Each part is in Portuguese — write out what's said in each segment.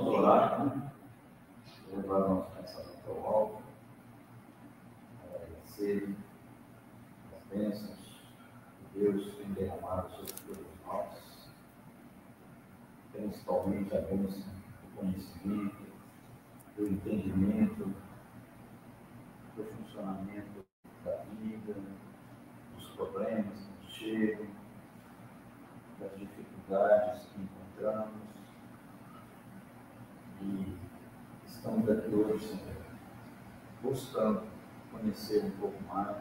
vamos orar, né? Levar nosso pensamento ao alto, agradecer as bênçãos que Deus tem derramado sobre todos nós, principalmente a bênção do conhecimento, do entendimento, do funcionamento da vida, dos problemas que nos chegam, das dificuldades que encontramos. E estamos aqui hoje, Senhor, buscando conhecer um pouco mais,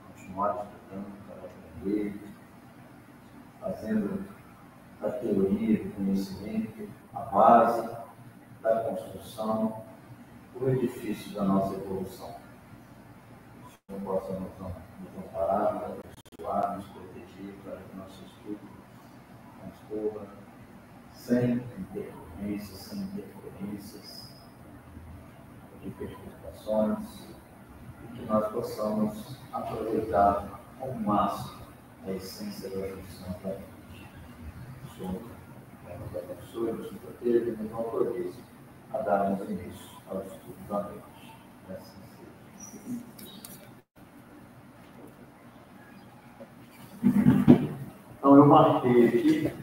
continuar estudando para aprender, fazendo da teoria, do conhecimento, a base da construção, o edifício da nossa evolução. Que o Senhor possa nos amparar, nos abençoar, nos proteger, para que nosso estudo transcorra sem intercorrências, sem interferências de perturbações, e que nós possamos aproveitar ao máximo a essência da missão da vida. O Senhor nos abençoe, nos proteja e nos autorize a darmos início ao estudo da noite. Assim seja. Então, eu marquei aqui,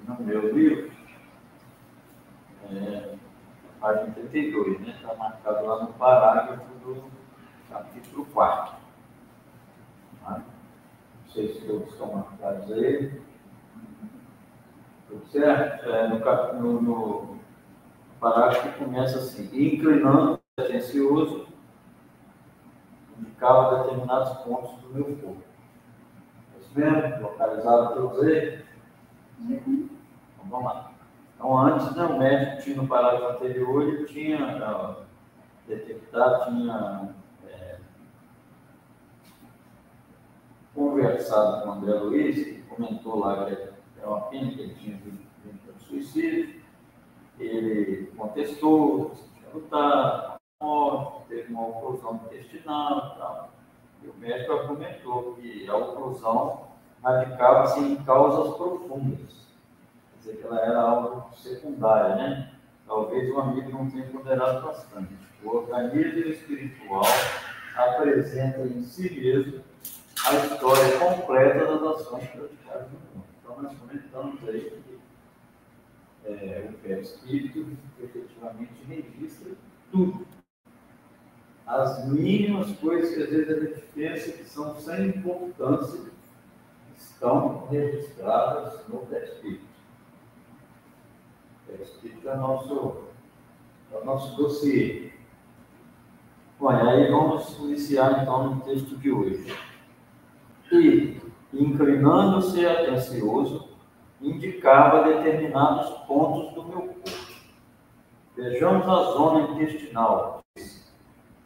no meu livro, página 32, né? Está marcado lá no parágrafo do capítulo 4. Tá? Não sei se todos estão marcados aí. Tudo certo? No parágrafo que começa assim: inclinando, atencioso, indicava determinados pontos do meu corpo. Está vendo? Localizado todos aí? Então, vamos lá. Então, antes, né, o médico tinha no parágrafo anterior, ele tinha detectado, tinha conversado com o André Luiz, que comentou lá que era uma pena que ele tinha vindo para o suicídio. Ele contestou, tinha lutado, morte, teve uma oclusão intestinal e tal. E o médico argumentou que a oclusão radicava-se em causas profundas. Quer dizer, que ela era algo secundário, né? Talvez o amigo não tenha ponderado bastante. O organismo espiritual apresenta em si mesmo a história completa das ações praticadas no mundo. Então, nós comentamos aí que o perispírito efetivamente registra tudo. As mínimas coisas que às vezes a gente pensa que são sem importância estão registradas no perispírito. O perispírito é o nosso dossiê. Bom, aí vamos iniciar então no texto de hoje. E, inclinando-se atencioso, indicava determinados pontos do meu corpo. Vejamos a zona intestinal.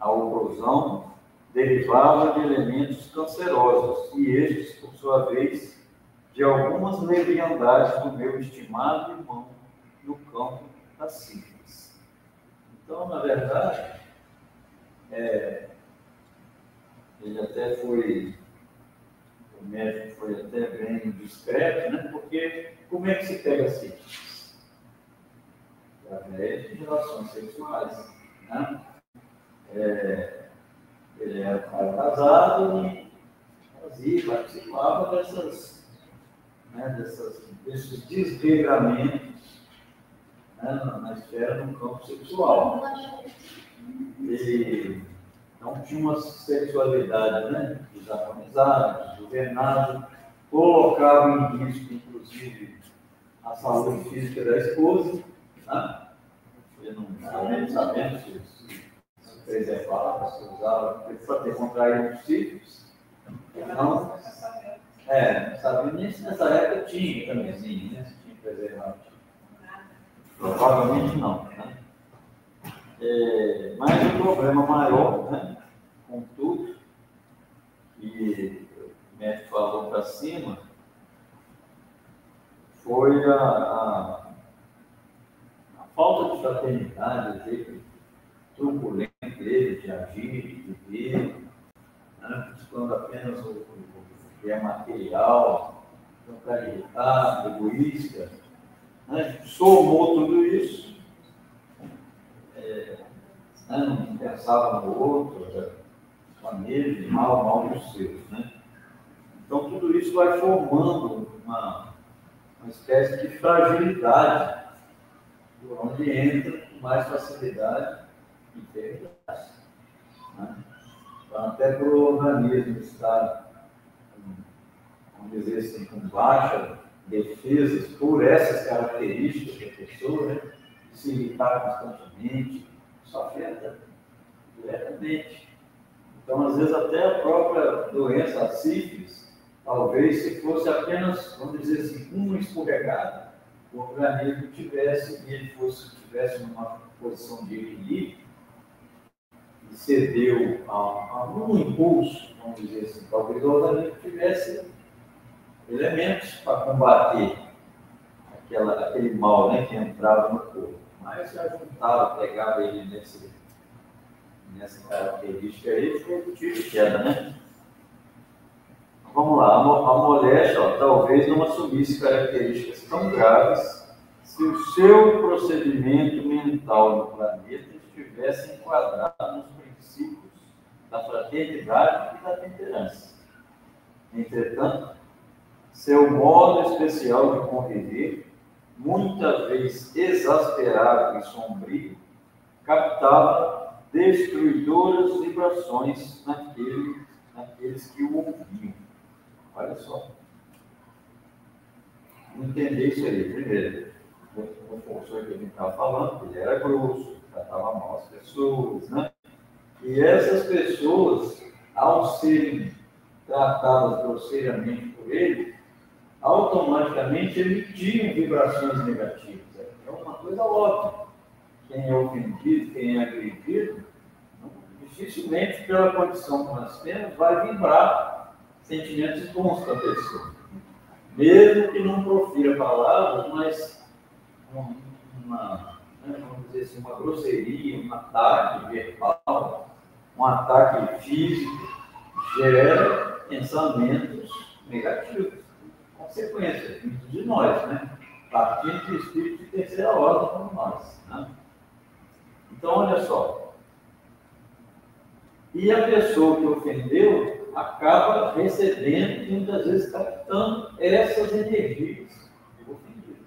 A oclusão derivava de elementos cancerosos, e estes, por sua vez, de algumas leviandades do meu estimado irmão no campo da sífilis. Então, na verdade, ele até foi, o médico foi até bem discreto, né? Porque como é que se pega a sífilis? Através de relações sexuais, né? Ele era casado e participava desses desregramentos, né, na esfera do campo sexual. Ele não tinha uma sexualidade, né, desarmonizada, desgovernada, colocava em risco, inclusive, a saúde física da esposa, né? Ele não sabendo se preservava, se usava, para ter contraído os sífilis. Não sabia nem se nessa época tinha camisinha, né? Se tinha preservativo. Provavelmente não, né? Mas o problema maior, né, contudo, que o médico falou para cima, foi a falta de fraternidade, o jeito truculento dele de agir, de viver, né, buscando apenas o que é material. um cara irritado, egoísta, né? Somou tudo isso, não pensava no outro, só nele, mal dos seus, né? Então, tudo isso vai formando uma espécie de fragilidade, onde entra com mais facilidade enfermidades. Né? Então, até para o organismo estar, vamos dizer assim, com baixa defesa por essas características da pessoa, né? De se irritar constantemente, isso afeta diretamente. Então, às vezes, até a própria doença, a sífilis, talvez se fosse apenas, vamos dizer assim, uma escorregada, o organismo tivesse numa posição de equilíbrio e cedeu a um impulso, vamos dizer assim, talvez o organismo tivesse elementos para combater aquele mal, né, que entrava no corpo. Mas já juntava, pegava ele nessa característica aí, foi o tiro de queda, né? Vamos lá, a moléstia talvez não assumisse características tão graves se o seu procedimento mental no planeta estivesse enquadrado nos princípios da fraternidade e da temperança. Entretanto, seu modo especial de conviver, muitas vezes exasperado e sombrio, captava destruidoras vibrações naqueles que o ouviam. Olha só. Entender isso aí. Primeiro, o professor que a gente estava falando, ele era grosso, tratava mal as pessoas, né? E essas pessoas, ao serem tratadas grosseiramente por ele, automaticamente emitiam vibrações negativas. É uma coisa óbvia. Quem é ofendido, quem é agredido, dificilmente, pela condição que nós temos, vai vibrar sentimentos bons para a pessoa. Mesmo que não profira palavras, mas vamos dizer assim, uma grosseria, um ataque verbal, um ataque físico, gera pensamentos negativos. Consequência de nós, né? Partindo de espírito de terceira ordem como nós. Né? Então, olha só. E a pessoa que ofendeu acaba recebendo e muitas vezes captando essas energias do ofendido.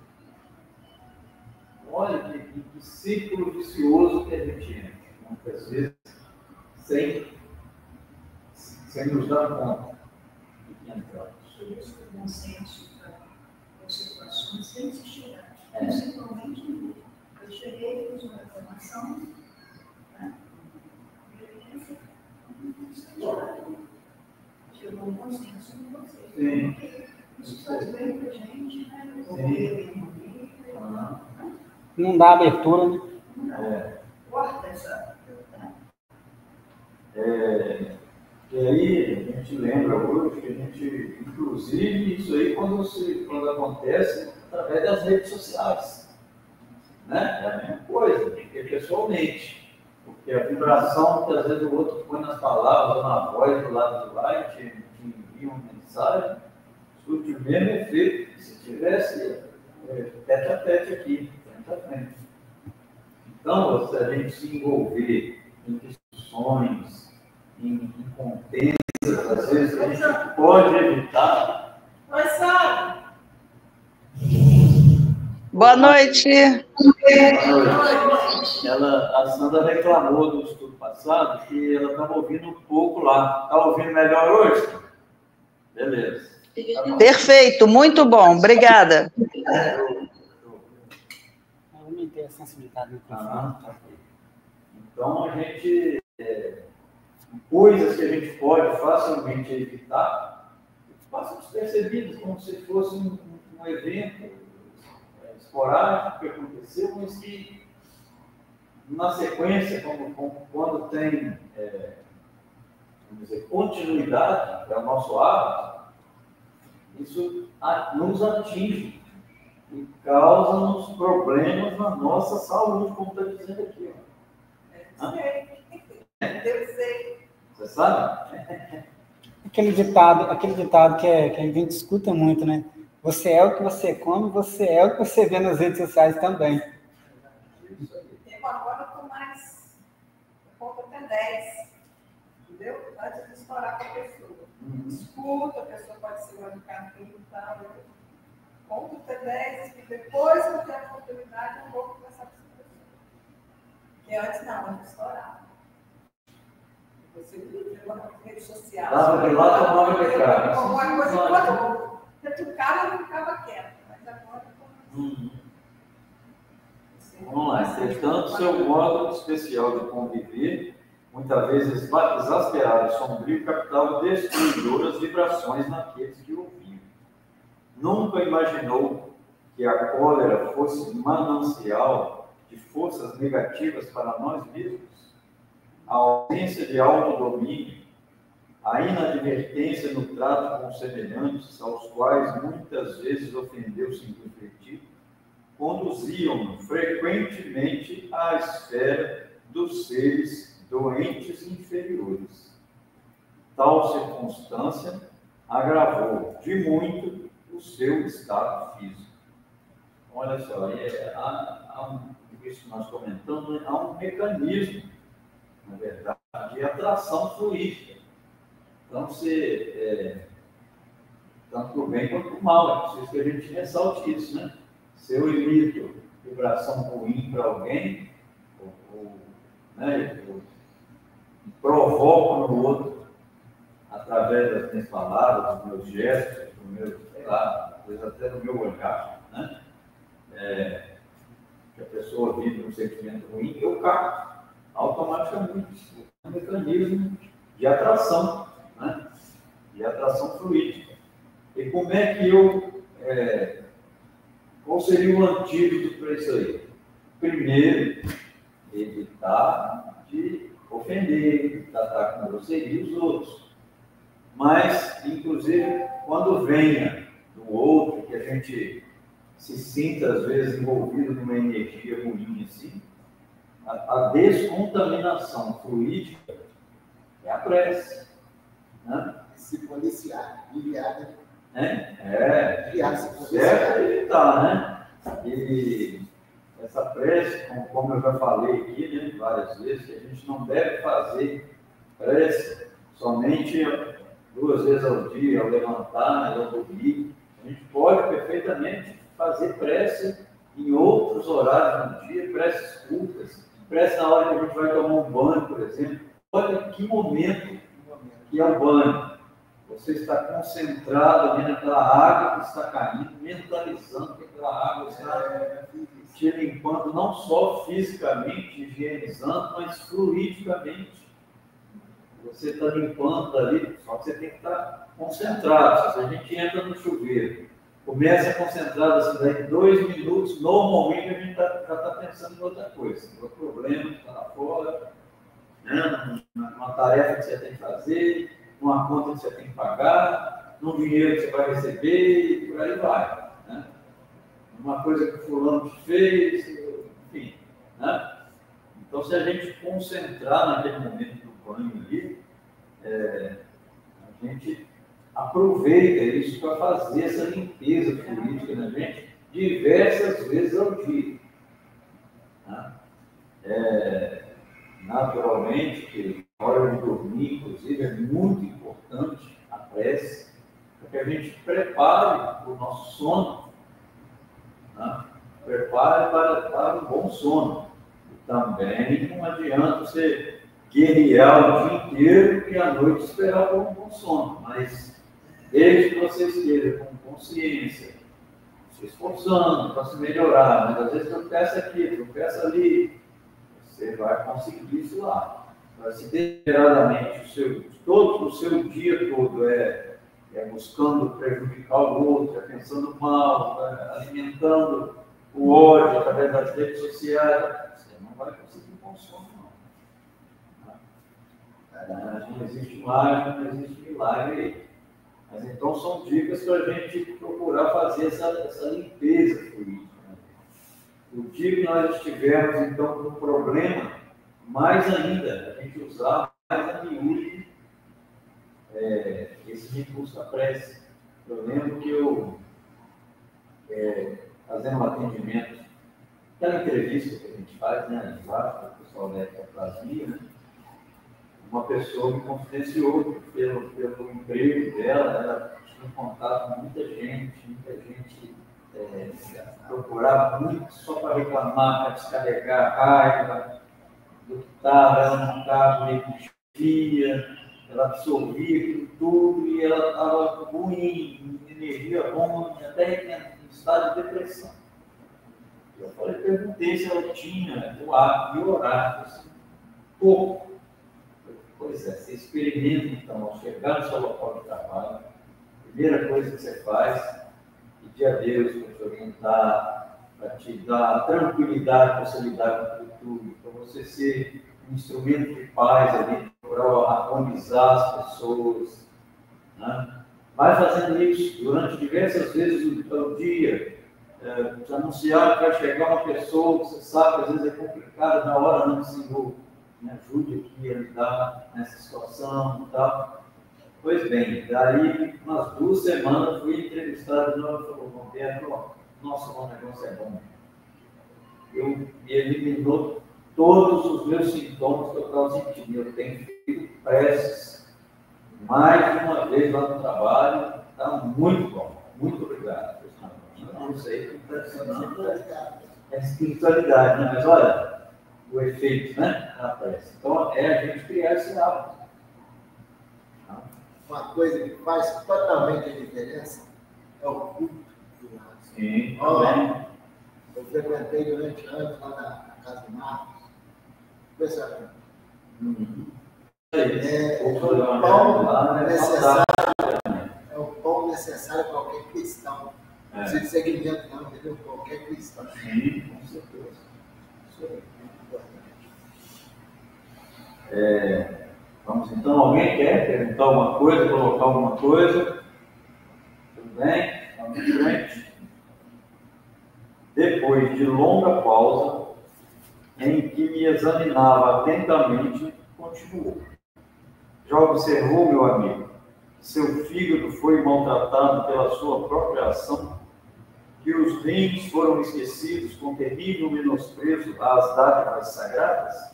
Olha que ciclo vicioso que a gente entra, muitas vezes, sem nos dar conta de que entramos. Isso é bom senso para as situações sem se chegar. Principalmente, eu cheguei, fiz uma reclamação, né? Chegou um bom senso em você. Sim. Isso faz bem para a gente, né? Não dá abertura, né? Corta essa. E aí, a gente lembra hoje que a gente, inclusive, isso aí quando acontece através das redes sociais. Né? É a mesma coisa, porque pessoalmente. Porque a vibração que às vezes o outro põe nas palavras ou na voz do lado de lá e te envia uma mensagem, surte o mesmo efeito que se tivesse tete a tete aqui, frente a frente. Então, se a gente se envolver em discussões, em contendas, às vezes a gente pode evitar. Mas sabe? Boa noite. A Sandra reclamou do estudo passado que ela estava ouvindo um pouco lá. Está ouvindo melhor hoje? Beleza. Tá Perfeito, muito bom. Obrigada. Aumentei a sensibilidade do Tá. Então, a gente... coisas que a gente pode facilmente evitar, passam despercebidas, como se fosse um evento esporádico que aconteceu, mas que, na sequência, quando tem vamos dizer, continuidade para o nosso hábito, isso nos atinge e causa-nos problemas na nossa saúde, como está dizendo aqui. Eu sei. Você sabe? Aquele ditado que a gente escuta muito, né? Você é o que você come, você é o que você vê nas redes sociais também. Eu agora estou mais, eu conto até 10, entendeu? Antes de estourar com a pessoa. Escuta, a pessoa pode ser uma caminho e tal. Conto até 10, e depois que eu tenho a oportunidade, eu vou conversar com essa pessoa. Porque antes não, antes de estourar. Você vive uma rede social. Dava de lá, tomava de cá. Alguma coisa, enquanto retucava, eu ficava quieta. Mas agora eu estou. Vamos lá, entretanto, seu modo especial de conviver, muitas vezes exasperado e sombrio, captava destruidoras vibrações naqueles que ouviam. Nunca imaginou que a cólera fosse manancial de forças negativas para nós mesmos? A ausência de autodomínio, a inadvertência no trato com os semelhantes, aos quais muitas vezes ofendeu sem refletir, conduziam-no frequentemente à esfera dos seres doentes inferiores. Tal circunstância agravou de muito o seu estado físico. Olha só, isso que nós comentamos, há um mecanismo, na verdade, de atração fluídica. Então, tanto para o bem quanto para o mal, é preciso que a gente ressalte isso, né? Se eu emito vibração ruim para alguém, eu provoco no outro, através das minhas palavras, dos meus gestos, do meu, sei lá, às vezes até do meu olhar, né? Que a pessoa vive um sentimento ruim, eu capto automaticamente. É um mecanismo de atração, né? De atração fluídica. E como é que qual seria o antídoto para isso aí? Primeiro, evitar de ofender, tratar com grosseria os outros. Mas, inclusive, quando venha do outro, que a gente se sinta, às vezes, envolvido numa energia ruim assim, a descontaminação fluídica é a prece. Né? Se policiar, vigiar. Certo evitar, né? E essa prece, como eu já falei aqui, né, várias vezes, que a gente não deve fazer prece somente 2 vezes ao dia, ao levantar, ao dormir. A gente pode perfeitamente fazer prece em outros horários do dia, preces curtas, prece na hora que a gente vai tomar um banho, por exemplo. Olha que momento que é o banho. Você está concentrado ali naquela água que está caindo, mentalizando que aquela água está te limpando, não só fisicamente, higienizando, mas fluidicamente. Você está limpando ali, só que você tem que estar concentrado. Se a gente entra no chuveiro, começa concentrado assim, daí 2 minutos, normalmente a gente já está pensando em outra coisa. No problema que está lá fora, né? Numa tarefa que você tem que fazer, numa conta que você tem que pagar, num dinheiro que você vai receber, e por aí vai. Né? Uma coisa que o fulano te fez, enfim. Né? Então, se a gente concentrar naquele momento do banho ali, a gente aproveita isso para fazer essa limpeza política na gente diversas vezes ao dia. Né? Naturalmente, que na hora de dormir, inclusive, é muito importante a prece, para que a gente prepare o nosso sono. Né? Prepare para um bom sono. E também não adianta você guerrear o dia inteiro e à noite esperar por um bom sono, mas desde que você esteja com consciência, se esforçando para se melhorar, mas às vezes eu peço aqui, eu peço ali, você vai conseguir isso lá. Mas se deliberadamente o seu dia todo é buscando prejudicar o outro, é pensando mal, alimentando o ódio através das redes sociais, você não vai conseguir um bom sono, não. Não existe mágica, não existe milagre aí. Mas então são dicas para a gente procurar fazer essa limpeza política. O dia que nós estivermos, então, com um problema, mais ainda, a gente usar mais a miúde esse recurso da prece. Eu lembro que eu fazendo um atendimento, aquela entrevista que a gente faz, né, lá, o pessoal da ectoplasmia, né? Uma pessoa me confidenciou pelo emprego dela, ela tinha contato com muita gente procurava muito só para reclamar, para descarregar a raiva do que estava, ela não estava, via, ela absorvia tudo e ela estava ruim, energia ruim, até em estado de depressão. Eu perguntei se ela tinha o hábito de orar, assim, pouco. Pois é, você experimenta então, ao chegar no seu local de trabalho, a primeira coisa que você faz, pedir a Deus para te orientar, para te dar tranquilidade para você lidar com tudo, para você ser um instrumento de paz ali, para harmonizar as pessoas, né? Vai fazendo isso durante diversas vezes do dia, te anunciar que vai chegar uma pessoa que você sabe que às vezes é complicado, na hora não, Senhor, me ajude aqui a lidar nessa situação e tal. Pois bem, daí umas 2 semanas fui entrevistado de novo e falou, Roberto, nossa, o negócio é bom. Me eliminou todos os meus sintomas que eu estava sentindo. Eu tenho feito preces mais de uma vez lá no trabalho, está muito bom. Muito obrigado. Não sei o que está ensinando, é espiritualidade, né? Mas olha, o efeito, né, da prece. Então, é a gente criar esse hábito. Uma coisa que faz totalmente a diferença é o culto do lado. Sim, também. Eu frequentei durante anos lá na casa do Marcos. Pessoal, é o pão necessário para qualquer cristão. Não precisa de segmento, não, entendeu? Qualquer cristão. Sim, com certeza. Isso é muito importante. Vamos então, alguém quer perguntar alguma coisa, colocar alguma coisa? Tudo bem? Vamos em frente. Depois de longa pausa, em que me examinava atentamente, continuou. Já observou, meu amigo, que seu fígado foi maltratado pela sua própria ação, que os rins foram esquecidos com terrível menosprezo às dádivas sagradas?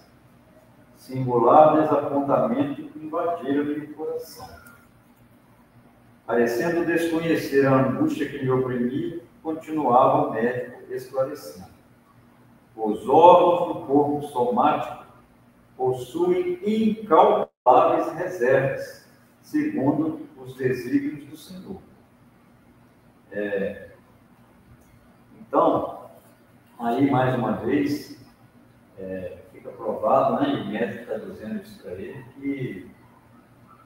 Singular desapontamento invadira-lhe o coração. Parecendo desconhecer a angústia que me oprimia, continuava o médico esclarecendo. Os órgãos do corpo somático possuem incalculáveis reservas, segundo os desígnios do Senhor. Então, aí mais uma vez, fica provado, né, e o médico está dizendo isso para ele, que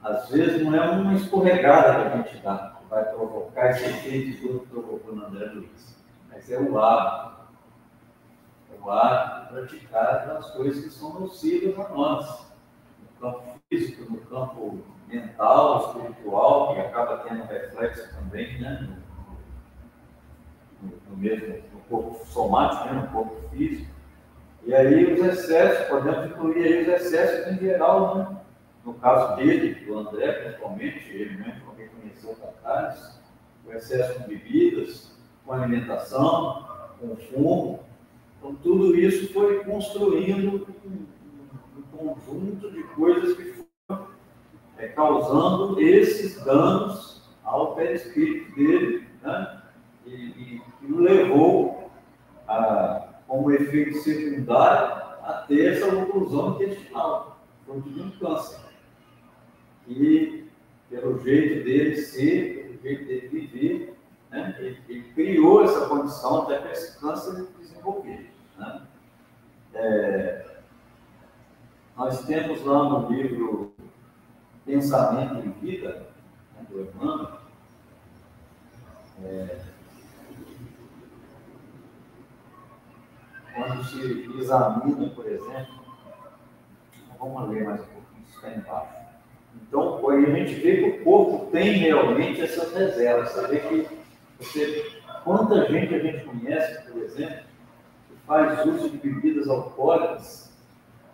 às vezes não é uma escorregada que a gente dá, que vai provocar esse efeito todo que provocou no André Luiz, mas é o hábito. É o hábito de praticar as coisas que são nocivas a nós, no campo físico, no campo mental, espiritual, que acaba tendo reflexo também, né, no corpo somático, né, no corpo físico. E aí os excessos, podemos incluir aí os excessos em geral, né? No caso dele, do André, principalmente, ele mesmo reconheceu o catarse, o excesso de bebidas, com alimentação, com fumo. Então, tudo isso foi construindo um conjunto de coisas que foram causando esses danos ao perispírito dele, né? E o levou como efeito secundário a ter essa oclusão intestinal, fruto de um câncer. E pelo jeito dele ser, pelo jeito dele viver, né, ele criou essa condição até para esse câncer desenvolver. Né? Nós temos lá no livro Pensamento e Vida, né, do Emmanuel, quando se examina, por exemplo, vamos ler mais um pouquinho, isso está embaixo. Então, a gente vê que o corpo tem realmente essas reservas. Você vê que quanta gente a gente conhece, por exemplo, que faz uso de bebidas alcoólicas,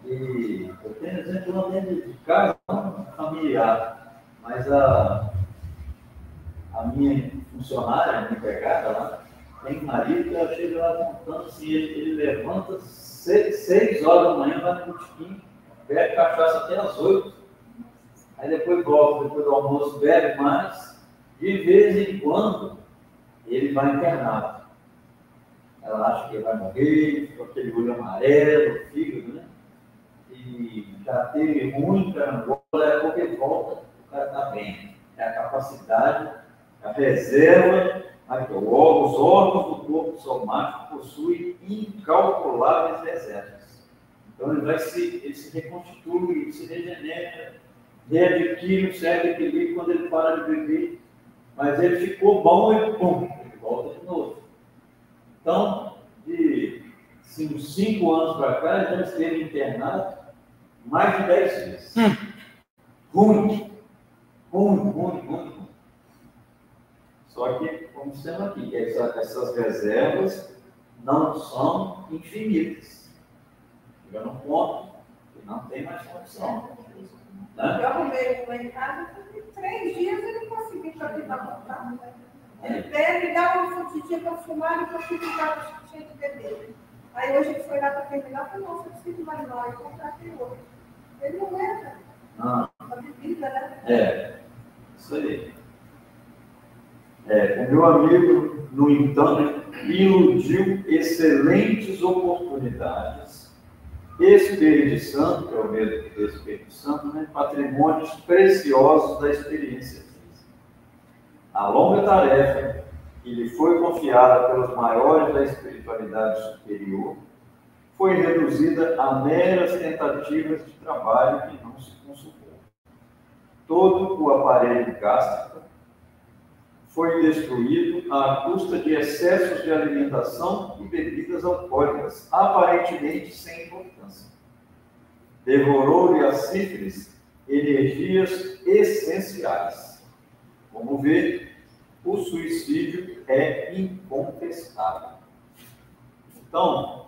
e eu tenho exemplo lá dentro de casa, não familiar, mas a minha funcionária, a minha empregada lá, Tem marido que eu chego lá contando assim, ele levanta 6 horas da manhã, vai no botequim, bebe cachaça até as 8. Aí depois volta, depois do almoço, bebe mais. De vez em quando, ele vai internado. Ela acha que ele vai morrer, com aquele olho amarelo, fígado, né? E já teve ruim, carangola, é porque volta, o cara está bem. É a capacidade, a reserva, os órgãos do corpo somático possuem incalculáveis reservas. Então ele se reconstitui, se regenera, readquire um certo equilíbrio quando ele para de beber. Mas ele ficou bom e pum, ele volta de novo. Então, de uns 5 anos para cá, ele já esteve internado mais de 10 vezes. Ruim. Só que, como estamos aqui, essas reservas não são infinitas. Chega num ponto que não tem mais condição. Né? Eu arrumei ele lá em casa, em 3 dias ele conseguiu para tentar voltar. Ele bebe, dá uma fotidinha para fumar e para ficar cheio de beber. Aí hoje ele foi lá para terminar, falou, nossa, eu preciso mais não, eu contratei outro. Ele não entra. A bebida, né? Isso aí. O meu amigo, no entanto, iludiu excelentes oportunidades, desperdiçando, que é o mesmo que desperdiçando, né, patrimônios preciosos da experiência física. A longa tarefa que lhe foi confiada pelos maiores da espiritualidade superior foi reduzida a meras tentativas de trabalho que não se consumou. Todo o aparelho gástrico foi destruído à custa de excessos de alimentação e bebidas alcoólicas, aparentemente sem importância. Devorou-lhe a sífilis energias essenciais. Como vê, o suicídio é incontestável. Então,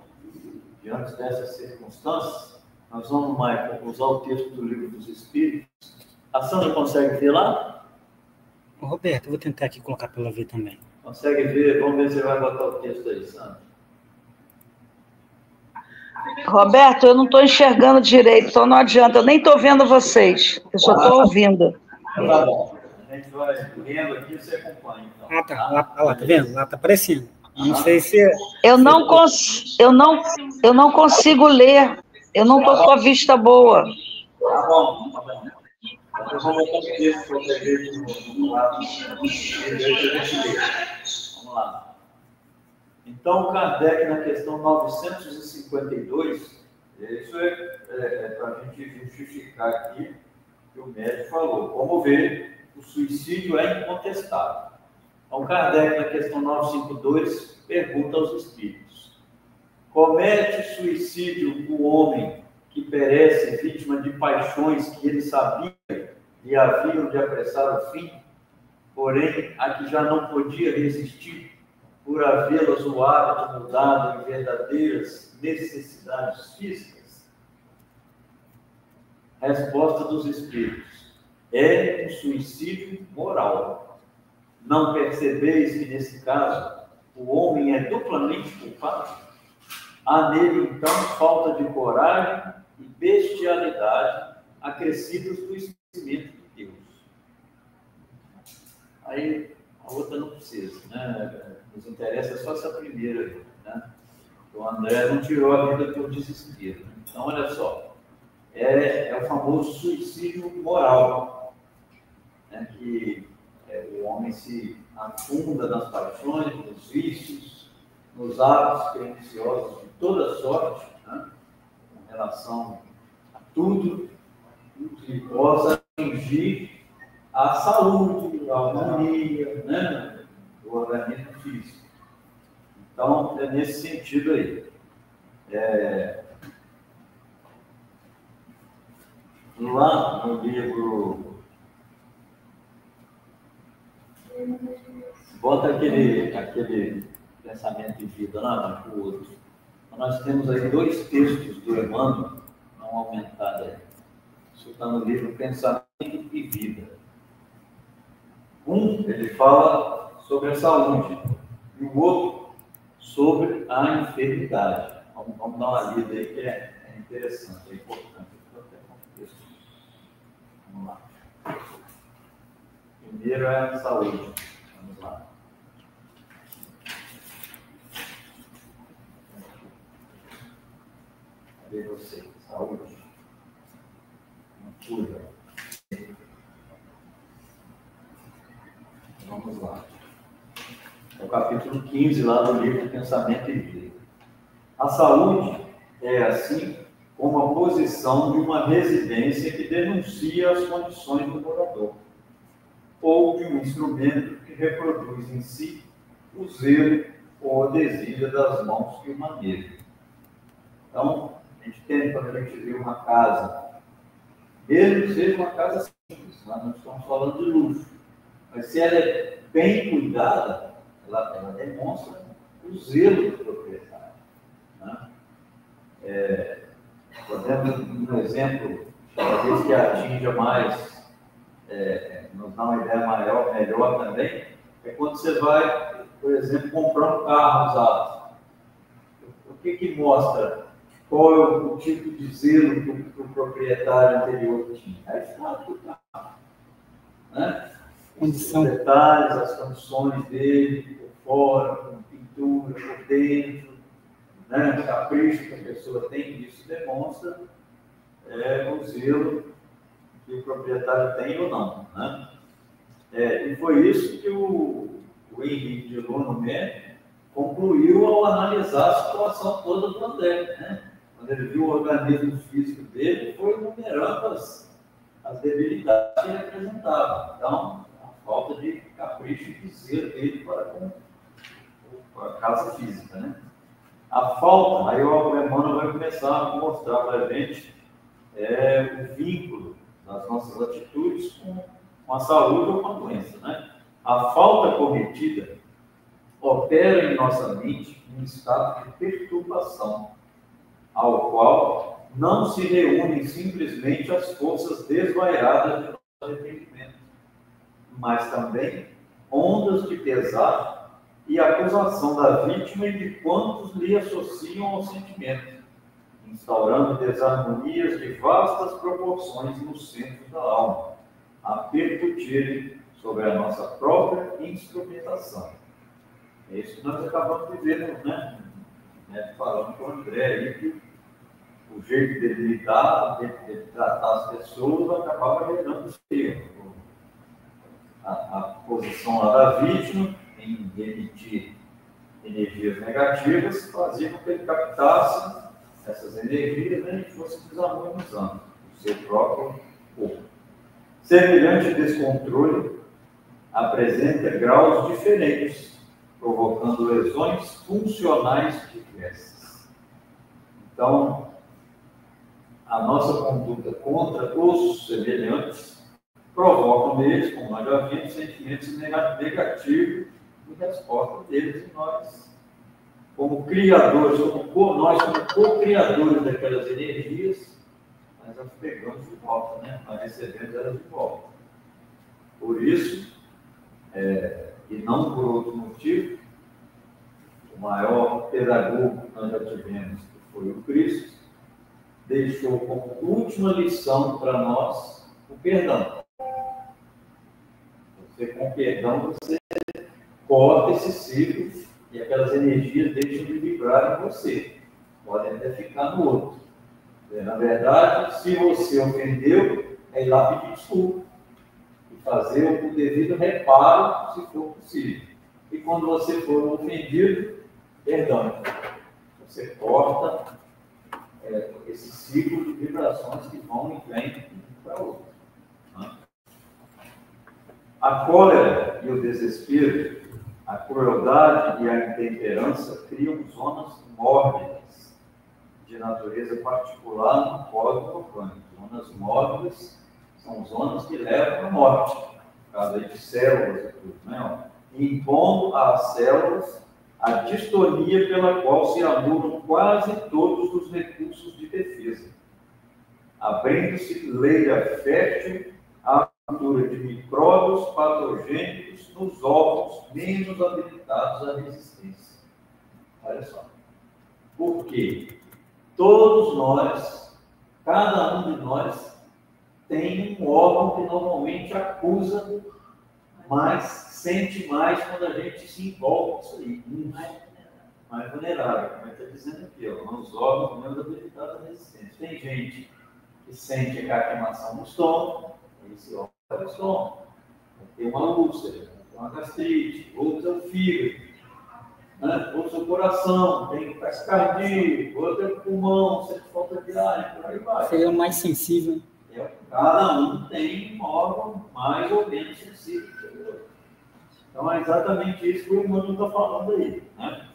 diante dessas circunstâncias, nós vamos, Michael, usar o texto do Livro dos Espíritos. A Sandra consegue ver lá? Roberto, eu vou tentar aqui colocar para ela ver também. Consegue ver? Vamos ver se você vai botar o texto aí, Sandra. Roberto, eu não estou enxergando direito, então não adianta, eu nem estou vendo vocês, eu só estou ouvindo. Tá bom. A gente vai lendo aqui e você acompanha. Então. Tá. Lá, tá vendo? Lá tá aparecendo. Não sei se... Eu não consigo ler, eu não estou com a vista boa. Tá bom. Eu vou botar o texto para você ver no lado. Vamos lá. Então, Kardec, na questão 952, isso é para a gente justificar aqui que o médico falou. Como ver, o suicídio é incontestável. Então, Kardec, na questão 952, pergunta aos espíritos: comete suicídio o homem que perece vítima de paixões que ele sabia e haviam de apressar o fim, porém a que já não podia resistir, por havê-las o hábito mudado em verdadeiras necessidades físicas? Resposta dos espíritos: é um suicídio moral. Não percebeis que, nesse caso, o homem é duplamente culpado? Há nele, então, falta de coragem e bestialidade acrescidos do esquecimento de Deus. Aí, a outra não precisa, né? Nos interessa só essa primeira aí, né? O André não tirou a vida por desespero. Né? Então, olha só, é o famoso suicídio moral, né? Que o homem se afunda nas paixões, nos vícios, nos hábitos perniciosos de toda sorte, né? Com relação a tudo que possa atingir a saúde, a harmonia, né? Do organismo físico. Então, é nesse sentido aí. Lá no livro, bota aquele pensamento de vida lá no outro. Nós temos aí 2 textos do Emmanuel, não aumentado aí. Isso está no livro Pensamento e Vida. Um, ele fala sobre a saúde, e o outro sobre a enfermidade. Vamos dar uma lida aí que é interessante, é importante. Vamos lá. Primeiro é a saúde. Vamos lá. Cadê você? Saúde. Cura. Vamos lá. É o capítulo 15 lá do livro Pensamento e Vida. A saúde é, assim, como a posição de uma residência que denuncia as condições do morador, ou de um instrumento que reproduz em si o zelo ou a desídia das mãos que o manejam. Então, a gente tem, quando a gente vê uma casa, mesmo que seja uma casa simples, nós não estamos falando de luxo, mas se ela é bem cuidada, ela demonstra o zelo do proprietário. Né? Podemos, um exemplo, talvez que atinja mais, nos dá uma ideia melhor também, é quando você vai, por exemplo, comprar um carro usado. O que mostra? Qual é o tipo de zelo que o proprietário anterior tinha? É a história do carro. Né? Os detalhes, as condições dele, por fora, com pintura, por dentro, né? O capricho que a pessoa tem, isso demonstra o zelo que o proprietário tem ou não. Né? E foi isso que o Henrique de Lonomé concluiu ao analisar a situação toda do André. Né? Quando ele viu o organismo físico dele, foi enumerando as debilidades que ele apresentava. Então, a falta de capricho e de zelo dele para com a casa física. Né? A falta, aí o Emmanuel vai começar a mostrar para a gente o vínculo das nossas atitudes com a saúde ou com a doença. Né? A falta cometida opera em nossa mente um estado de perturbação, ao qual não se reúnem simplesmente as forças desvairadas de nosso arrependimento, mas também ondas de pesar e acusação da vítima e de quantos lhe associam ao sentimento, instaurando desarmonias de vastas proporções no centro da alma, a percutirem sobre a nossa própria instrumentação. É isso que nós acabamos de ver, né? Falando com o André aí, que o jeito dele lidar, dele tratar as pessoas, acabava gerando isso aí. A posição lá da vítima, em emitir energias negativas, fazia com que ele captasse essas energias, né, e fosse desarmonizando o seu próprio corpo. Semelhante descontrole apresenta graus diferentes, provocando lesões funcionais diversas. Então, a nossa conduta contra os semelhantes provoca neles, como nós já vimos, sentimentos negativos em resposta deles, e nós, como criadores, como co-criadores daquelas energias, nós as pegamos de volta, né? Nós recebemos elas de volta. Por isso, e não por outro motivo, o maior pedagogo que nós já tivemos, que foi o Cristo, deixou como última lição para nós o perdão. Você, com perdão, você corta esse ciclo e aquelas energias deixam de vibrar em você. Podem até ficar no outro. Na verdade, se você ofendeu, é ir lá pedir desculpa e fazer o devido reparo, se for possível. E quando você for ofendido, perdão. Você corta esse ciclo de vibrações que vão e vêm para o outro. A cólera e o desespero, a crueldade e a intemperança criam zonas mórbidas de natureza particular no código orgânico. Zonas mórbidas são zonas que levam à morte, por causa de células e tudo, né? Impondo às células a distonia pela qual se anulam quase todos os recursos de defesa, abrindo-se leira fértil à cultura de micróbios patogênicos nos órgãos menos habilitados à resistência. Olha só. Por quê? Todos nós, cada um de nós, tem um órgão que normalmente acusa mais, sente mais quando a gente se envolve com isso aí. Mais vulnerável, como está dizendo aqui, ó, nos órgãos menos habilitados à resistência. Tem gente que sente a queimação no estômago, esse órgão é o estômago. Tem uma úlcera, tem uma gastrite, outro é o fígado, né? Outro é o coração, tem taquicardia, outro é o pulmão, sente falta de ar, por aí vai. Seria o mais sensível. Cada um tem um órgão mais ou menos sensível. Então é exatamente isso que o humano está falando aí, né?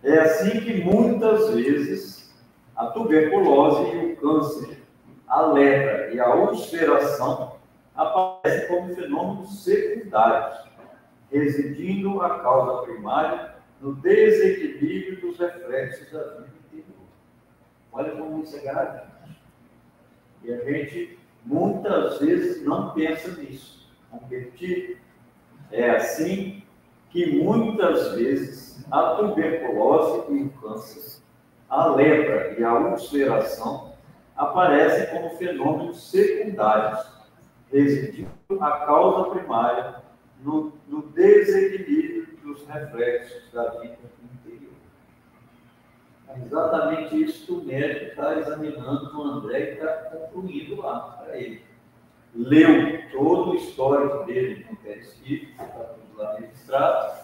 É assim que muitas vezes a tuberculose e o câncer, a lepra e a ulceração aparecem como fenômenos secundários, residindo a causa primária no desequilíbrio dos reflexos da vida interior. Olha como isso é grave. E a gente muitas vezes não pensa nisso. Convertido. É assim que muitas vezes a tuberculose e o câncer, a lepra e a ulceração aparecem como fenômenos secundários, residindo a causa primária no desequilíbrio dos reflexos da vida interior. É exatamente isso que o médico está examinando no André e está concluindo lá para ele. Leu todo o histórico dele no perispírito, está tudo lá registrado,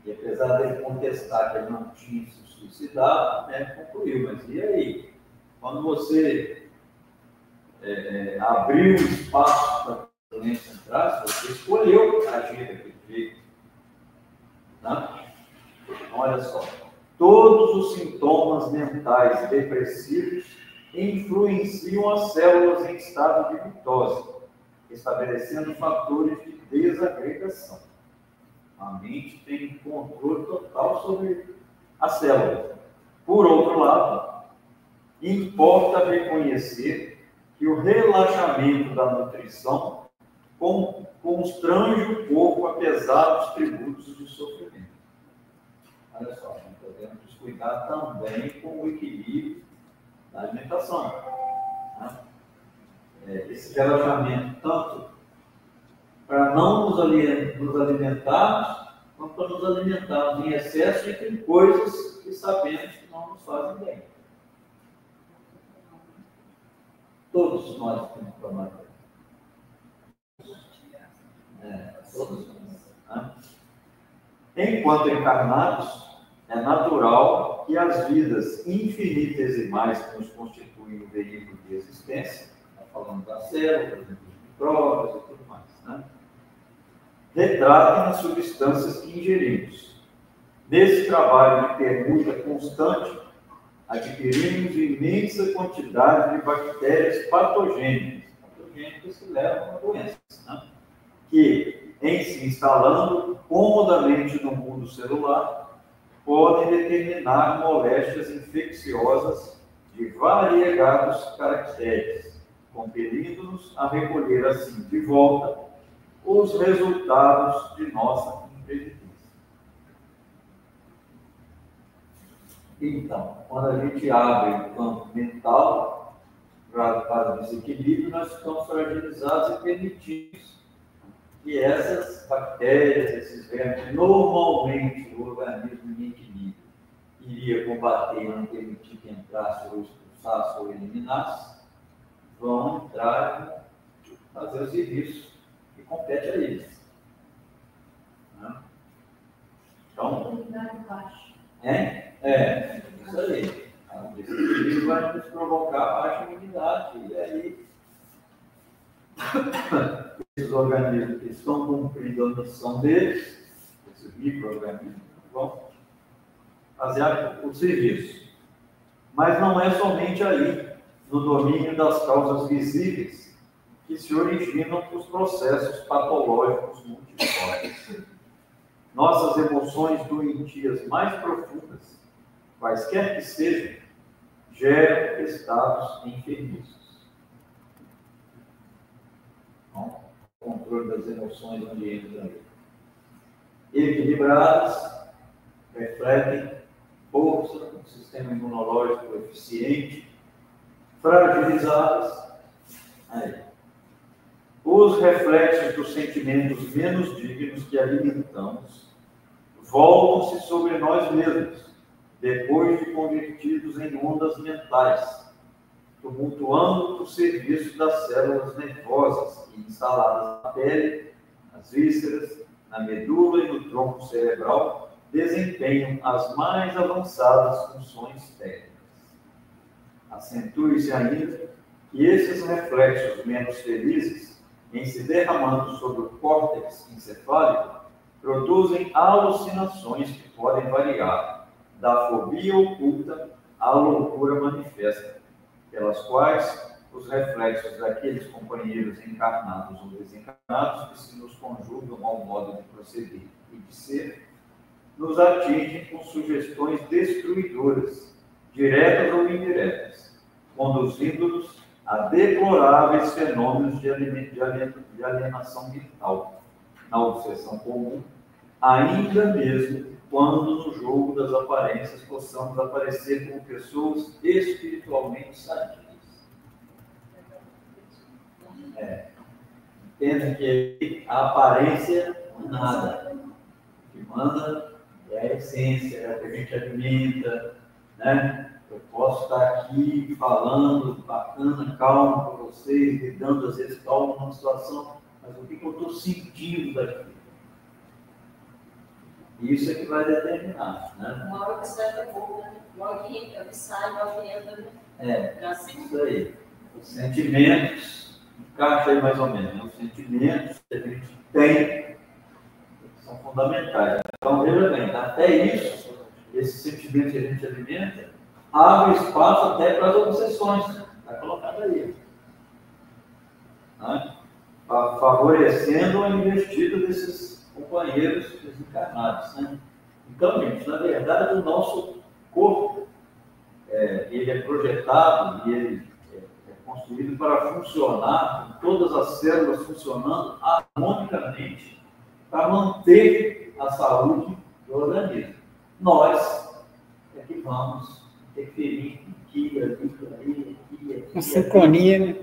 e apesar dele contestar que ele não tinha se suicidado, né, concluiu. Mas e aí? Quando você abriu espaço para a doença entrar, você escolheu agir daquele jeito. Né? Então, olha só. Todos os sintomas mentais depressivos influenciam as células em estado de mitose, estabelecendo fatores de desagregação. A mente tem controle total sobre a célula. Por outro lado, importa reconhecer que o relaxamento da nutrição constrange o corpo a pesados tributos de sofrimento. Olha só, podemos cuidar também com o equilíbrio da alimentação. Né? Esse relaxamento, tanto para não nos alimentarmos, quanto para nos alimentarmos em excesso e com coisas que sabemos que não nos fazem bem. Todos nós temos que tomar bem. Todos nós. Né? Enquanto encarnados, é natural que as vidas infinitesimais que nos constituem o veículo de existência, falando das células, dos micróbios e tudo mais, né? Retratem as substâncias que ingerimos. Nesse trabalho de permuta constante, adquirimos imensa quantidade de bactérias patogênicas que levam a doença, né? Que, em se instalando comodamente no mundo celular, podem determinar moléstias infecciosas de variegados caracteres, compelindo-nos a recolher assim de volta os resultados de nossa imprevidência. Então, quando a gente abre o campo mental para o desequilíbrio, nós ficamos fragilizados e permitimos que essas bactérias, esses vermes, que normalmente o organismo em equilíbrio iria combater e não permitir que entrasse ou expulsasse ou eliminasse, vão entrar e fazer o serviço que compete a eles. Né? Então, isso aí. O desequilíbrio vai nos provocar baixa imunidade, e aí esses organismos que estão cumprindo a missão deles, esses micro-organismos, vão fazer o serviço. Mas não é somente aí, no domínio das causas visíveis, que se originam os processos patológicos multiformes. Nossas emoções doentias mais profundas, quaisquer que sejam, geram estados enfermizos. Então, o controle das emoções onde entra aí. Equilibradas, refletem força, um sistema imunológico eficiente, fragilizadas. Aí. Os reflexos dos sentimentos menos dignos que alimentamos voltam-se sobre nós mesmos, depois de convertidos em ondas mentais, tumultuando o serviço das células nervosas instaladas na pele, nas vísceras, na medula e no tronco cerebral, desempenham as mais avançadas funções técnicas. Acentue-se ainda que esses reflexos menos felizes, em se derramando sobre o córtex encefálico, produzem alucinações que podem variar da fobia oculta à loucura manifesta, pelas quais os reflexos daqueles companheiros encarnados ou desencarnados que se nos conjugam ao modo de proceder e de ser, nos atingem com sugestões destruidoras, diretas ou indiretas, conduzindo-nos a deploráveis fenômenos de alienação mental, na obsessão comum, ainda mesmo quando no jogo das aparências possamos aparecer como pessoas espiritualmente sadias. Entende que a aparência não é nada. O que manda é a essência, é o que a gente alimenta, né? Eu posso estar aqui falando bacana, calmo para vocês, lidando às vezes calmo numa situação, mas o que eu estou sentindo daqui? Isso é que vai determinar, né? Uma hora que sai da boca, né? Logo que sai, logo que entra, né? Isso aí. Os sentimentos, encaixa aí mais ou menos, né? Os sentimentos que a gente tem são fundamentais. Então, veja bem, até isso, esses sentimentos que a gente alimenta, abre espaço até para as obsessões. Está colocado aí. Né? Favorecendo a investida desses companheiros desencarnados. Né? Então, gente, na verdade, o nosso corpo, ele é projetado e ele é construído para funcionar, com todas as células funcionando harmonicamente, para manter a saúde do organismo. Nós é que vamos interferir aqui, ali, aqui. Com sincronia, né?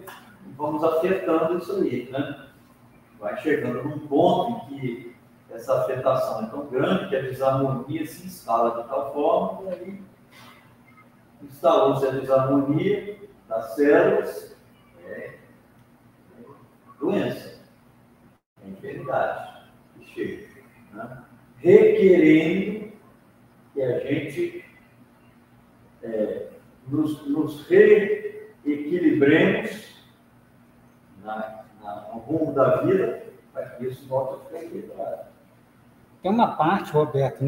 Vamos afetando isso aí, né? Vai chegando num ponto em que essa afetação é tão grande que a desarmonia se instala de tal forma que aí instalou-se a desarmonia das células, doença, enfermidade que chega, né? Requerendo que a gente nos reequilibremos no rumo da vida para que isso volte a ficar equilibrado. Tem uma parte, Roberto,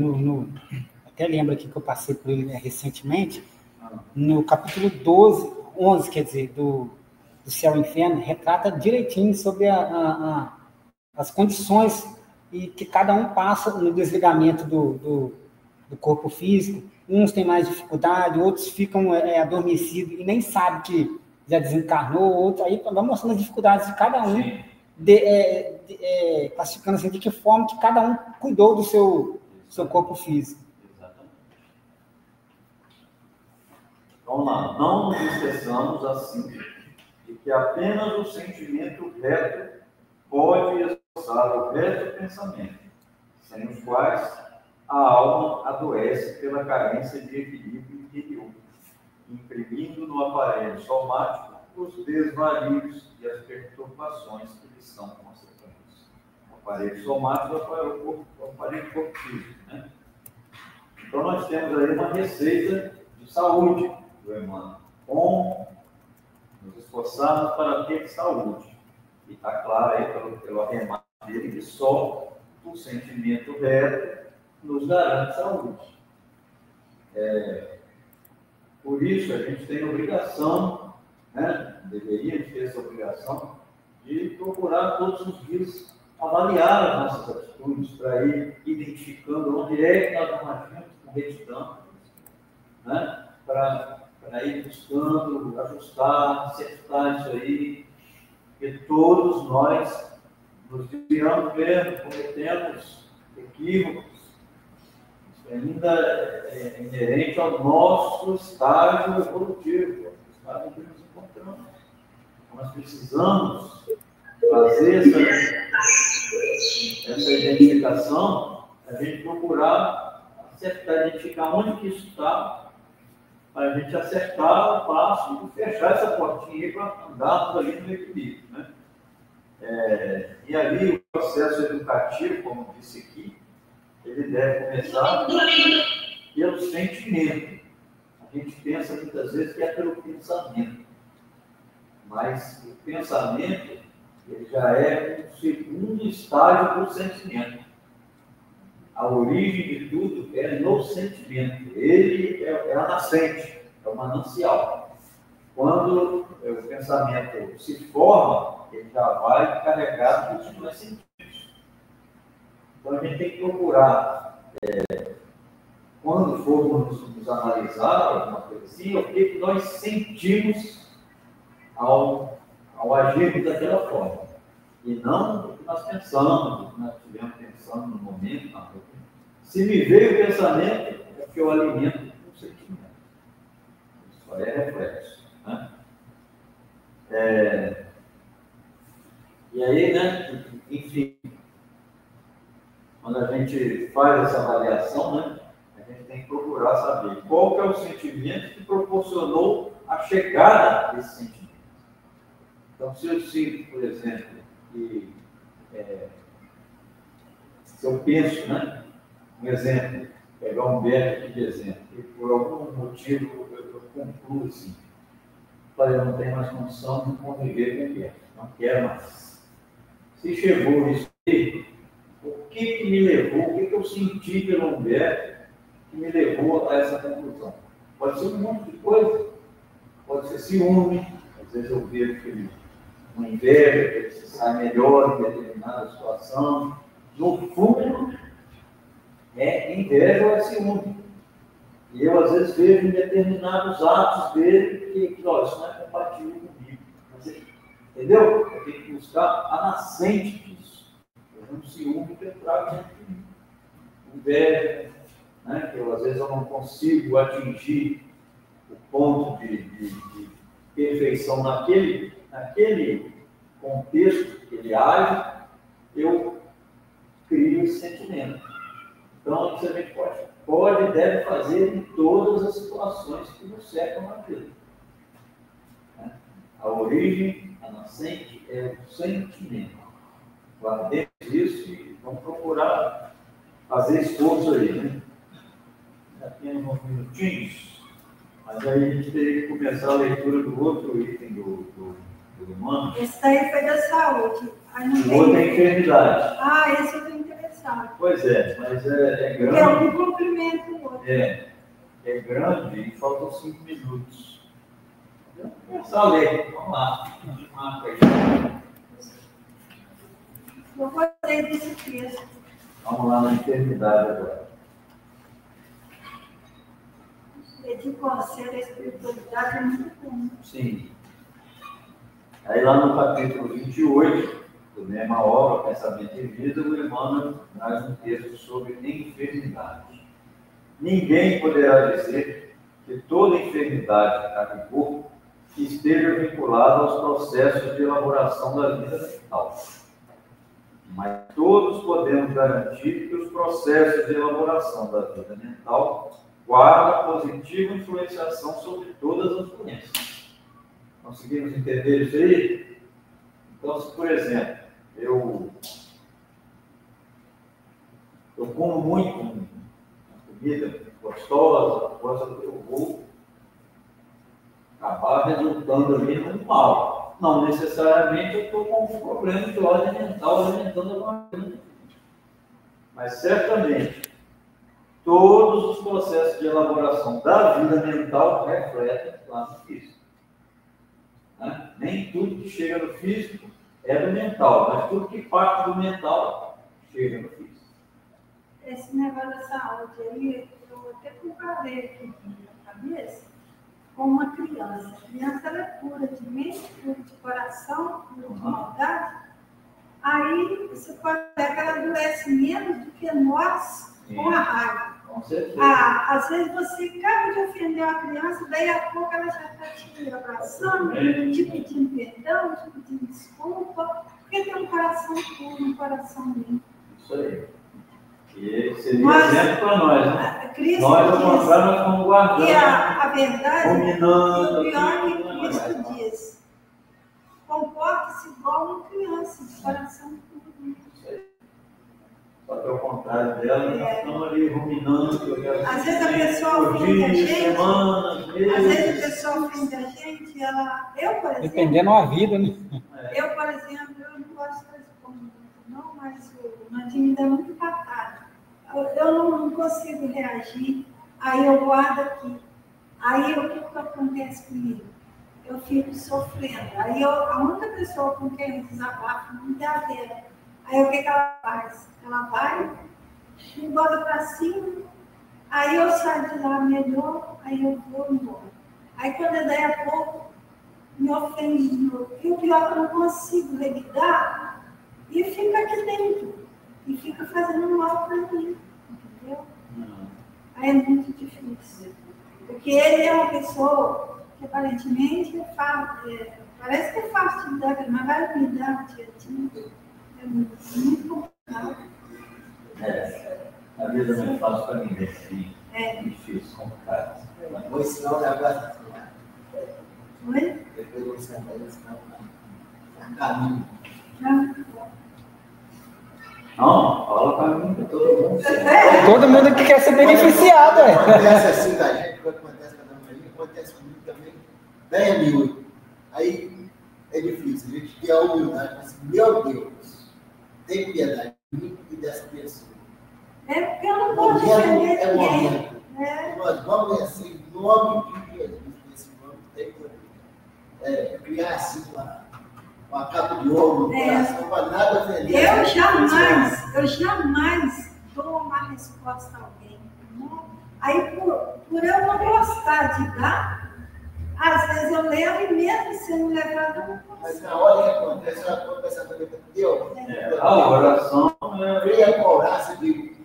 até lembro aqui que eu passei por ele recentemente, no capítulo 11, quer dizer, do Céu e Inferno, retrata direitinho sobre as condições e que cada um passa no desligamento do corpo físico. Uns têm mais dificuldade, outros ficam adormecidos e nem sabem que já desencarnou, outro aí vai mostrando as dificuldades de cada um, classificando assim, de que forma que cada um cuidou do seu corpo físico. Exatamente. Vamos lá, não nos esqueçamos assim de que apenas o sentimento reto pode expressar o reto pensamento, sem os quais a alma adoece pela carência de equilíbrio interior, imprimindo no aparelho somático os desvarios e as perturbações que lhes são consequentes. O aparelho somático é o aparelho corpo físico, né? Então, nós temos aí uma receita de saúde do Emmanuel, como nos esforçarmos para ter saúde. E está claro aí pelo arremate dele que só o sentimento reto nos garante saúde. Por isso, a gente tem a obrigação, né? Deveríamos ter essa obrigação de procurar todos os dias avaliar as nossas atitudes para ir identificando onde é que nós não agimos com retidão, né? Para ir buscando, ajustar, acertar isso aí, porque todos nós nos desviamos mesmo, cometemos equívocos. Isso ainda é inerente ao nosso estágio evolutivo, ao estágio em que nos encontramos. Nós precisamos fazer essa identificação, a gente procurar acertar, identificar onde que isso está, para a gente acertar o passo e fechar essa portinha aí para andarmos ali no equilíbrio, né? E ali o processo educativo, como disse aqui, ele deve começar pelo sentimento. A gente pensa muitas vezes que é pelo pensamento, mas o pensamento ele já é o segundo estágio do sentimento. A origem de tudo é no sentimento. Ele é a nascente, é o manancial. Quando o pensamento se forma, ele já vai carregado dos demais sentidos. Então a gente tem que procurar, quando formos nos analisar alguma coisa assim, o que nós sentimos ao agirmos daquela forma. E não o que nós pensamos, o que nós estivemos pensando no momento. Não. Se me veio o pensamento, é porque eu alimento o sentimento. Isso aí é reflexo. Né? E aí, né, enfim, quando a gente faz essa avaliação, né, a gente tem que procurar saber qual que é o sentimento que proporcionou a chegada desse sentimento. Então, se eu sinto, por exemplo, que se eu penso, né, um exemplo, pegar um Humberto aqui de exemplo, e por algum motivo eu concluo assim, eu não tenho mais condição de conviver com o Humberto, não quero mais. Se chegou isso aí, o que me levou, o que eu senti pelo Humberto que me levou a essa conclusão? Pode ser um monte de coisa, pode ser ciúme, às vezes eu vejo que ele uma inveja, que ele se sai melhor em determinada situação. No fundo, é inveja ou é ciúme. E eu, às vezes, vejo em determinados atos dele que isso não é compatível comigo. Entendeu? Eu tenho que buscar a nascente disso. Eu não ciúme que eu trago dentro de mim. Inveja, né? Que eu, às vezes eu não consigo atingir o ponto de perfeição naquele contexto que ele age, eu crio esse sentimento. Então, isso a gente pode e deve fazer em todas as situações que nos cercam na vida. A origem, a nascente, é o sentimento. Guardemos isso e vamos procurar fazer esforço aí, né? Já temos uns minutinhos, mas aí a gente teria que começar a leitura do outro item do humano. Esse daí foi da saúde. O outro é enfermidade. Ah, esse eu estou interessado. Pois é, mas é grande. É um complemento do outro. É grande e faltam 5 minutos. Vamos começar a ler. Vamos lá. Marca aí. Eu gostei desse texto. Vamos lá na enfermidade agora. De conselho, a espiritualidade é muito bom. Sim. Aí lá no capítulo 28, do mesma obra, Pensamento e Vida, o Emmanuel traz um texto sobre enfermidade. Ninguém poderá dizer que toda enfermidade a rigor esteja vinculada aos processos de elaboração da vida mental. Mas todos podemos garantir que os processos de elaboração da vida mental guardam positiva influenciação sobre todas as doenças. Conseguimos entender isso aí? Então, se, por exemplo, eu como muito uma comida gostosa, eu vou acabar resultando ali no mal. Não necessariamente eu estou com um problema de ordem mental alimentando alguma coisa. Mas certamente todos os processos de elaboração da vida mental refletem lá no físico. Né? Nem tudo que chega no físico é do mental, mas tudo que parte do mental chega no físico. Esse negócio da saúde aí, eu até comparei aqui na cabeça com uma criança. A criança ela é pura de mente, pura de coração, pura de maldade. Aí você pode ver que ela endurece menos do que nós com a raiva. Com certeza. Às vezes você acaba de ofender uma criança, daí a pouco ela já está te abraçando, te pedindo perdão, te pedindo desculpa, porque tem um coração puro, um coração limpo. Isso aí. E seria exemplo para nós, né? Cristo nós, ao contrário, nós estamos guardando. E a verdade, dominando, o pior que Cristo diz, comporte-se igual uma criança, de coração puro. Isso aí. Só que ao contrário dela, nós estamos ali ruminando. Às vezes a pessoa ofende a gente, semanas, meses. às vezes a pessoa ofende a gente, eu, por exemplo... Dependendo da vida, né? Eu, por exemplo, eu não gosto de responder, não, mas o Nandinho me dá muito patada. Eu não consigo reagir, aí eu guardo aqui. Aí o que acontece comigo? Eu fico sofrendo. Aí a única pessoa com quem eu desabafo não é a dela. Aí o que ela faz? Ela vai, me bota para cima, aí eu saio de lá melhor, aí eu vou embora. Aí quando é daí a pouco, me ofende de novo. E o pior é que eu não consigo revidar e fica aqui dentro. E fica fazendo mal para mim. Entendeu? Aí é muito difícil. Porque ele é uma pessoa que aparentemente parece que é fácil de lidar, mas vai lidar direitinho. É muito complicado. A vida não é fácil para ninguém, sim. É difícil, complicado. Vou ensinar o negócio. Oi? Depois eu vou ensinar o caminho. Não, fala para mim, para todo mundo. Todo mundo que quer ser beneficiado, Acontece assim da gente, quando acontece com a Dona Maria, acontece comigo também, bem amigo. Aí é difícil, a gente tem a humildade, mas, meu Deus, tem piedade de mim e dessa pessoa. É porque eu não vou defender É ninguém. momento. Nós vamos vencer em nome de Jesus, nesse nome tem que criar assim uma capa de ouro no coração, para nada ofender. Eu jamais dou uma resposta a alguém. Não? Aí, por eu não gostar de dar, às vezes eu levo e mesmo sendo levada, eu não consigo. Mas na hora que acontece, ela começa a fazer Deus. A oração Cria a coragem de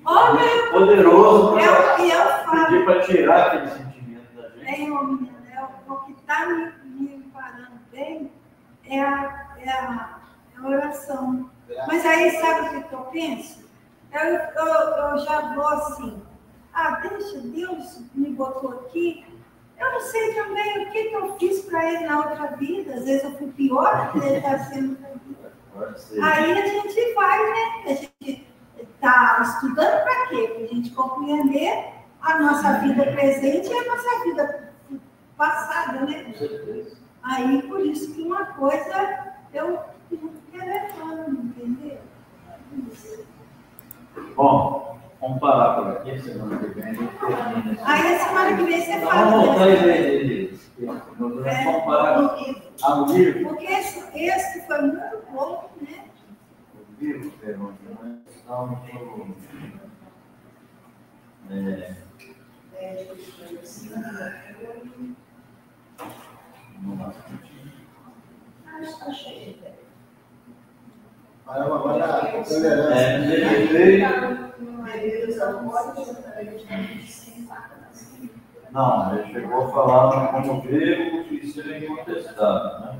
poderoso para pedir para tirar aquele sentimento da gente. O que está me parando bem é a oração. Mas aí, sabe o que eu penso? Eu já vou assim, deixa, Deus me botou aqui, eu não sei também o que eu fiz para ele na outra vida, às vezes eu fui pior do que ele está sendo para mim. Aí a gente vai, né? A gente está estudando para quê? Para a gente compreender a nossa vida presente e a nossa vida passada, né? Com certeza. Aí, por isso que uma coisa eu fico relevando, entendeu? Bom, vamos parar por aqui, semana que vem a gente termina. Aí, a semana que vem você fala. Vamos voltar e ler vamos parar no livro. Porque esse foi muito bom, né? O livro, pergunta, né? Agora, não, ele chegou a falar como grego que seja incontestável, né?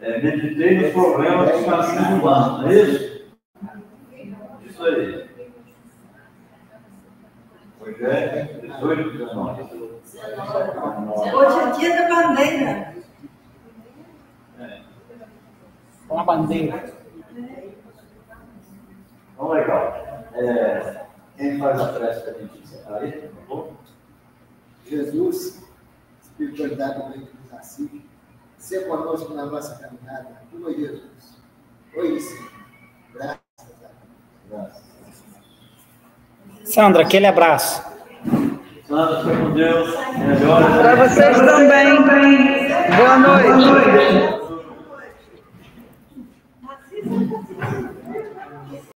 Meditei nos problemas dos caminhos humanos, não é isso? Isso aí. Hoje é 18 de 19. Hoje é dia da bandeira. Com a bandeira. Então, legal. Quem faz a prece para a gente encerrar aí, por favor? Jesus, espiritualidade do reino que nos assiste, ser conosco na nossa caminhada. Tua Jesus. Oi, Senhor. Graças a Deus. Graças. Sandra, aquele abraço. Sandra, fica com Deus. Melhoras. Para vocês também. Boa noite.